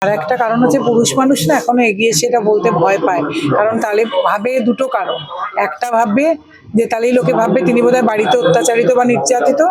আর একটা কারণ হচ্ছে পুরুষ মানুষ না এখনো এগিয়ে সেটা বলতে ভয় পায়, কারণ তাহলে ভাবে দুটো কারণ। একটা ভাববে যে তাহলেই লোকে ভাববে তিনি বোধহয় বাড়িতে অত্যাচারিত বা নির্যাতিত,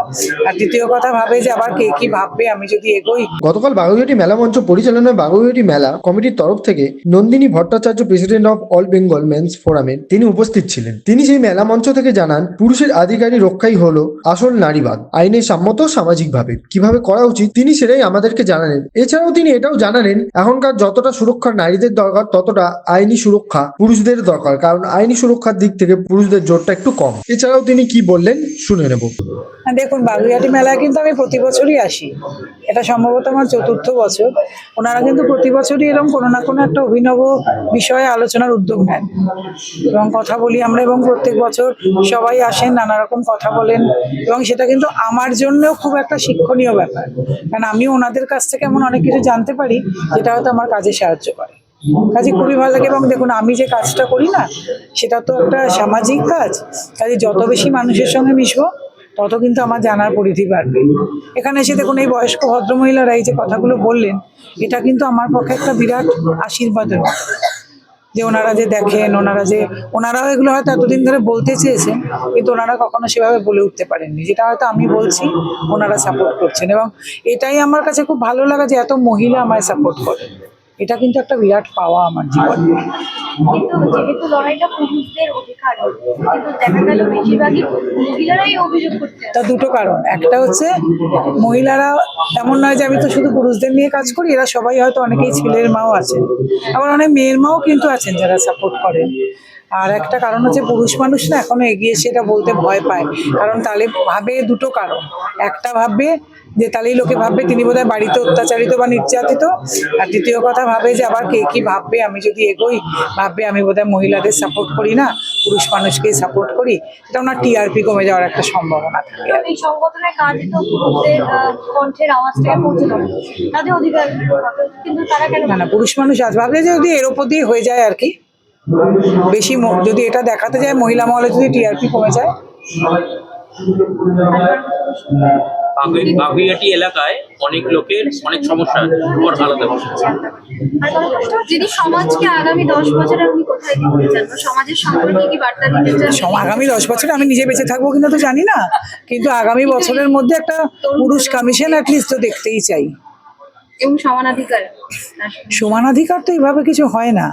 আর দ্বিতীয় কথা ভাবে যে আবার কে কি ভাববে আমি যদি এগোই। গতকাল বাগুইআটি মেলা মঞ্চ পরিচালনায় বাগুইআটি মেলা কমিটির তরফ থেকে Nandini Bhattacharya, president of all Bengal men's ফোরামের তিনি উপস্থিত ছিলেন। তিনি সেই মেলা মঞ্চ থেকে জানান, পুরুষের আধিকারিক রক্ষাই হলো আসল নারীবাদ, আইনের সম্মত সামাজিকভাবে কিভাবে করা উচিত তিনি সেটাই আমাদেরকে জানালেন। এছাড়াও তিনি এটাও জানালেন, এখনকার যতটা সুরক্ষা নারীদের দরকার ততটা আইনি সুরক্ষা পুরুষদের দরকার, কারণ আইনি সুরক্ষার দিক থেকে পুরুষদের জোরটা একটু কম। এছাড়াও তিনি কি বললেন শুনে নেব। দেখুন, বাগুইআটি মেলায় কিন্তু আমি প্রতি বছরই আসি, এটা সম্ভবত আমার 4র্থ বছর। ওনারা কিন্তু প্রতি বছরই এরকম কোনো না কোনো একটা অভিনব বিষয়ে আলোচনার উদ্যোগ নেন এবং কথা বলি আমরা, এবং প্রত্যেক বছর সবাই আসেন, নানা রকম কথা বলেন, এবং সেটা কিন্তু আমার জন্যও খুব একটা শিক্ষণীয় ব্যাপার, কারণ আমি ওনাদের কাছ থেকে এমন অনেক কিছু জানতে পারি যেটা হয়তো আমার কাজে সাহায্য করে। কাজে খুবই ভালো লাগে। এবং দেখুন, আমি যে কাজটা করি না সেটা তো একটা সামাজিক কাজ, কাজে যত বেশি মানুষের সঙ্গে মিশবো তত কিন্তু আমার জানার পরিধি বাড়বে। এখানে এসে দেখুন এই বয়স্ক ভদ্রমহিলারা এই যে কথাগুলো বললেন, এটা কিন্তু আমার পক্ষে একটা বিরাট আশীর্বাদের মতো, যে ওনারা যে দেখেন, ওনারাও এগুলো হয়তো এতদিন ধরে বলতে চেয়েছেন, কিন্তু ওনারা কখনো সেভাবে বলে উঠতে পারেননি, যেটা হয়তো আমি বলছি ওনারা সাপোর্ট করছেন। এবং এটাই আমার কাছে খুব ভালো লাগা যে এত মহিলা আমায় সাপোর্ট করে, এটা কিন্তু একটা বিরাট পাওয়া আমার জীবনে। কিন্তু যেহেতু লড়াইটা পুরুষদের অধিকার, কিন্তু দেখা গেল বেশিরভাগই মহিলারাই অভিযোগ করতে। তা দুটো কারণ, একটা হচ্ছে মহিলারা, এমন নয় যে আমি তো শুধু পুরুষদের নিয়ে কাজ করি, এরা সবাই হয়তো অনেকেই ছেলের মাও আছেন, আবার অনেক মেয়ের মাও কিন্তু আছেন যারা সাপোর্ট করেন। আর একটা কারণ হচ্ছে পুরুষ মানুষ না এখনো এগিয়ে সেটা বলতে ভয় পায়, কারণ তাহলে ভাবে দুটো কারণ। একটা ভাববে যে তাহলেই লোকে ভাববে তিনি বোধহয় বাড়িতে অত্যাচারিত বা নির্যাতিত, আর দ্বিতীয় কথা ভাবে যে আবার কে কি ভাববে আমি যদি এগোই, ভাববে আমি বোধহয় মহিলাদের সাপোর্ট করি না, পুরুষ মানুষকেই সাপোর্ট করি। এটা ওনার টিআরপি কমে যাওয়ার একটা সম্ভাবনা থাকে। এই সংগঠনের কাজে তো পুরুষদের কণ্ঠের আওয়াজটাকে পৌঁছে দেওয়া, তাদের অধিকার, কিন্তু তারা কেন না, পুরুষ মানুষ আজ ভাবে যে যদি এর ওপর দিয়ে হয়ে যায় আর কি, বেশি যদি এটা দেখাতে যায় মহিলা মহলে যদি টিআরপি কমে যায়। বাগুইআটি এলাকায় অনেক লোকের অনেক সমস্যা আছে, ওর আলাদা যদি সমাজকে আগামী 10 বছরে আপনি কোথায় দিতে চান, সমাজের সম্পর্কে কি বার্তা দিতে চান? আগামী 10 বছরে আমি নিজে বেঁচে থাকবো কিনা তো জানি না, কিন্তু আগামী বছরের মধ্যে একটা পুরুষ কমিশন অ্যাটলিস্ট তো দেখতেই চাই। এবং সমানাধিকার, সমানাধিকার তো এইভাবে কিছু হয় না,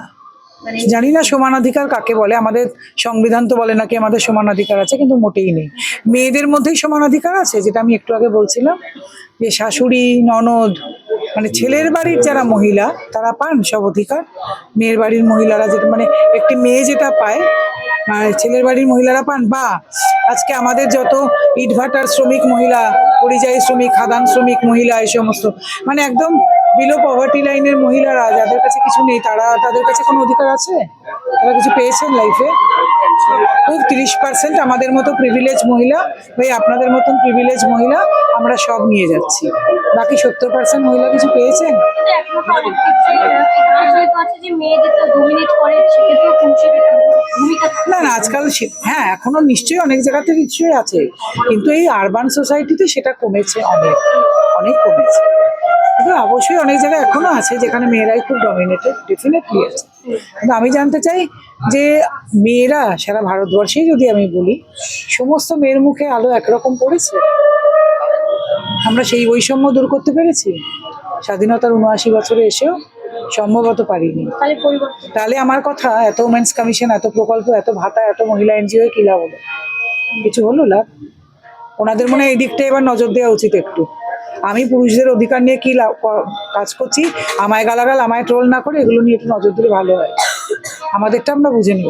জানি না সমানাধিকার কাকে বলে। আমাদের সংবিধান তো বলে নাকি আমাদের সমানাধিকার আছে, কিন্তু মোটেই নেই। মেয়েদের মধ্যেই সমানাধিকার আছে, যেটা আমি একটু আগে বলছিলাম, যে শাশুড়ি, ননদ, মানে ছেলের বাড়ির যারা মহিলা তারা পান সব অধিকার, মেয়ের বাড়ির মহিলারা যেটা, মানে একটি মেয়ে যেটা পায় ছেলের বাড়ির মহিলারা পান। বা আজকে আমাদের যত ইটভাটার শ্রমিক মহিলা, পরিযায়ী শ্রমিক, খাদান শ্রমিক মহিলা, এই সমস্ত মানে একদম বিলো পভার্টি লাইনের মহিলারা যাদের কাছে কিছু নেই, তাদের কাছে কোনো অধিকার আছে? তারা কিছু পেয়েছেন লাইফে? খুব 30% আমাদের মতো প্রিভিলেজ মহিলা, ভাই আপনাদের মতন প্রিভিলেজ মহিলা আমরা সব নিয়ে যাচ্ছি, বাকি 70% মহিলা কিছু পেয়েছেন? না না, আজকাল হ্যাঁ এখনো নিশ্চয়ই অনেক জায়গাতে নিশ্চয়ই আছে, কিন্তু এই আরবান সোসাইটিতে সেটা কমেছে, অনেক অনেক কমেছে। কিন্তু অবশ্যই অনেক জায়গায় এখনো আছে যেখানে মেয়েরাই খুব ডমিনেটেড, ডেফিনেটলি আছে। কিন্তু আমি জানতে চাই যে মেয়েরা সারা ভারতবর্ষেই যদি আমি বলি, সমস্ত মেয়ের মুখে আলো একরকম পড়েছে? আমরা সেই বৈষম্য দূর করতে পেরেছি স্বাধীনতার 79 বছরে এসেও? সম্ভবত পারিনি। তাহলে আমার কথা, এত উমেন্স কমিশন, এত প্রকল্প, এত ভাতা, এত মহিলা এনজিও কি লাভ হলো? কিছু হলো লাভ? ওনাদের মনে হয় এই দিকটা এবার নজর দেওয়া উচিত একটু। আমি পুরুষদের অধিকার নিয়ে কি কাজ করছি, আমায় গালাগাল, আমায় ট্রোল না করে এগুলো নিয়ে একটু নজর দিলে ভালো হয়। আমাদেরটা আমরা বুঝে নেব।